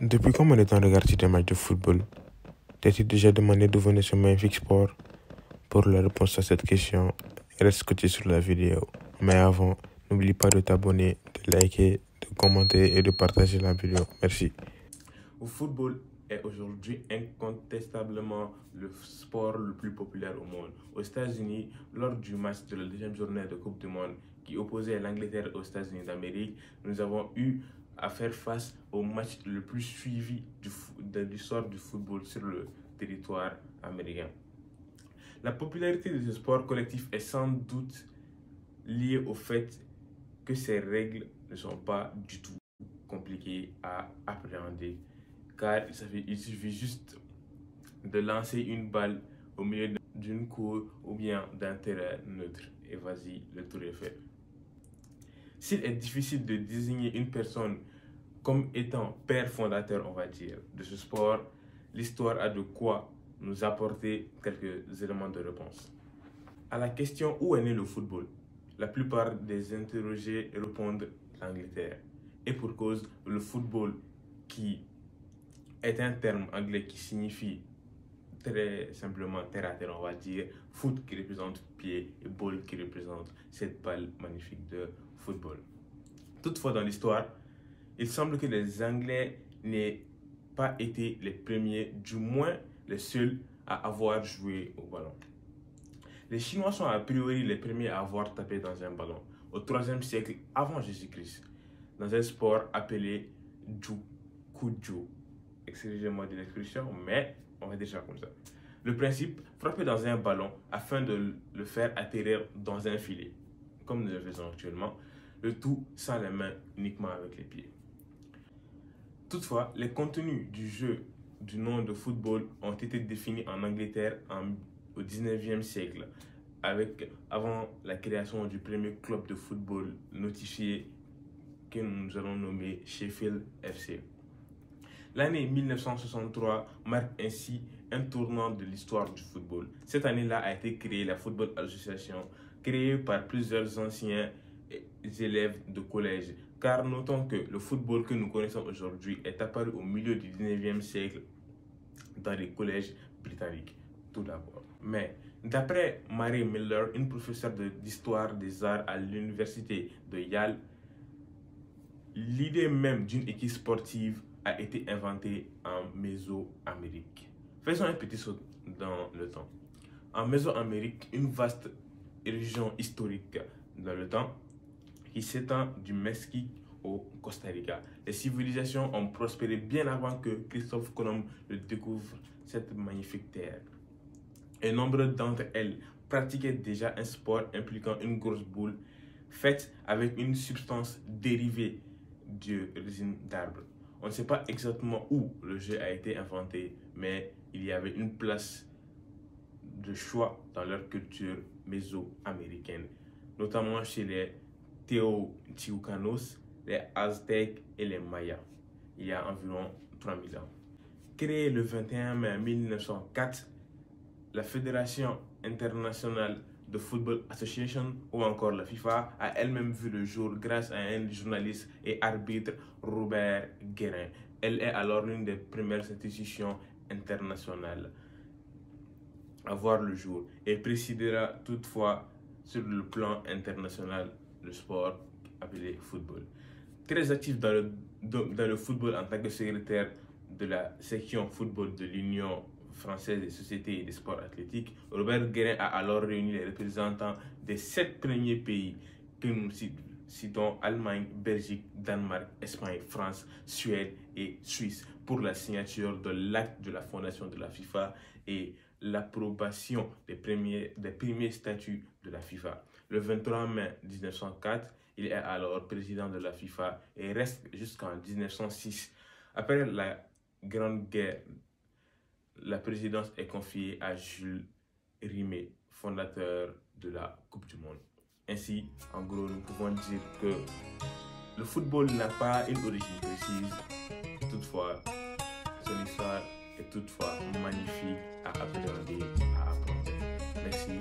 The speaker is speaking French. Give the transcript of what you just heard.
Depuis combien de temps regardes-tu des matchs de football? T'as-tu déjà demandé d'où venait ce magnifique sport? Pour la réponse à cette question, reste scotché sur la vidéo. Mais avant, n'oublie pas de t'abonner, de liker, de commenter et de partager la vidéo. Merci. Le football est aujourd'hui incontestablement le sport le plus populaire au monde. Aux États-Unis, lors du match de la deuxième journée de Coupe du Monde qui opposait l'Angleterre aux États-Unis d'Amérique, nous avons eu à faire face au match le plus suivi de l'histoire du football sur le territoire américain. La popularité de ce sport collectif est sans doute liée au fait que ses règles ne sont pas du tout compliquées à appréhender, car il suffit juste de lancer une balle au milieu d'une cour ou bien d'un terrain neutre et vas-y, le tour est fait. S'il est difficile de désigner une personne comme étant père fondateur, on va dire, de ce sport, l'histoire a de quoi nous apporter quelques éléments de réponse. À la question où est né le football, la plupart des interrogés répondent l'Angleterre. Et pour cause, le football, qui est un terme anglais qui signifie très simplement terre à terre, on va dire, foot qui représente pied et ball qui représente cette balle magnifique de football. Toutefois, dans l'histoire, il semble que les Anglais n'aient pas été les premiers, du moins les seuls à avoir joué au ballon. Les Chinois sont a priori les premiers à avoir tapé dans un ballon au 3e siècle avant Jésus-Christ, dans un sport appelé Jukuju. Excusez-moi de l'expression, mais on va dire ça comme ça. Le principe, frapper dans un ballon afin de le faire atterrir dans un filet, comme nous le faisons actuellement, le tout sans les mains, uniquement avec les pieds. Toutefois, les contenus du jeu du nom de football ont été définis en Angleterre au 19e siècle, avant la création du premier club de football notifié que nous allons nommer Sheffield FC. L'année 1963 marque ainsi un tournant de l'histoire du football. Cette année-là a été créée la Football Association, créée par plusieurs anciens élèves de collège. Car notons que le football que nous connaissons aujourd'hui est apparu au milieu du 19e siècle dans les collèges britanniques, tout d'abord. Mais d'après Mary Miller, une professeure d'histoire des arts à l'université de Yale, l'idée même d'une équipe sportive a été inventée en Mésoamérique. Faisons un petit saut dans le temps. En Mésoamérique, une vaste région historique dans le temps qui s'étend du Mexique au Costa Rica. Les civilisations ont prospéré bien avant que Christophe Colomb ne découvre cette magnifique terre. Et nombre d'entre elles pratiquaient déjà un sport impliquant une grosse boule faite avec une substance dérivée de résine d'arbre. On ne sait pas exactement où le jeu a été inventé, mais il y avait une place de choix dans leur culture méso-américaine, notamment chez les Teotihuacanos, les Aztèques et les Mayas, il y a environ 3000 ans. Créée le 21 mai 1904, la Fédération internationale de Football Association, ou encore la FIFA, a elle-même vu le jour grâce à un journaliste et arbitre, Robert Guérin. Elle est alors l'une des premières institutions internationales à voir le jour et présidera toutefois sur le plan international le sport appelé football. Très actif dans le football en tant que secrétaire de la section football de l'Union française des sociétés et des sports athlétiques, Robert Guérin a alors réuni les représentants des 7 premiers pays que nous citons: Allemagne, Belgique, Danemark, Espagne, France, Suède et Suisse, pour la signature de l'acte de la fondation de la FIFA et l'approbation des premiers statuts de la FIFA. Le 23 mai 1904, il est alors président de la FIFA et reste jusqu'en 1906. Après la Grande Guerre, la présidence est confiée à Jules Rimet, fondateur de la Coupe du Monde. Ainsi, en gros, nous pouvons dire que le football n'a pas une origine précise. Toutefois, son histoire est toutefois magnifique à appréhender, à apprendre. Merci.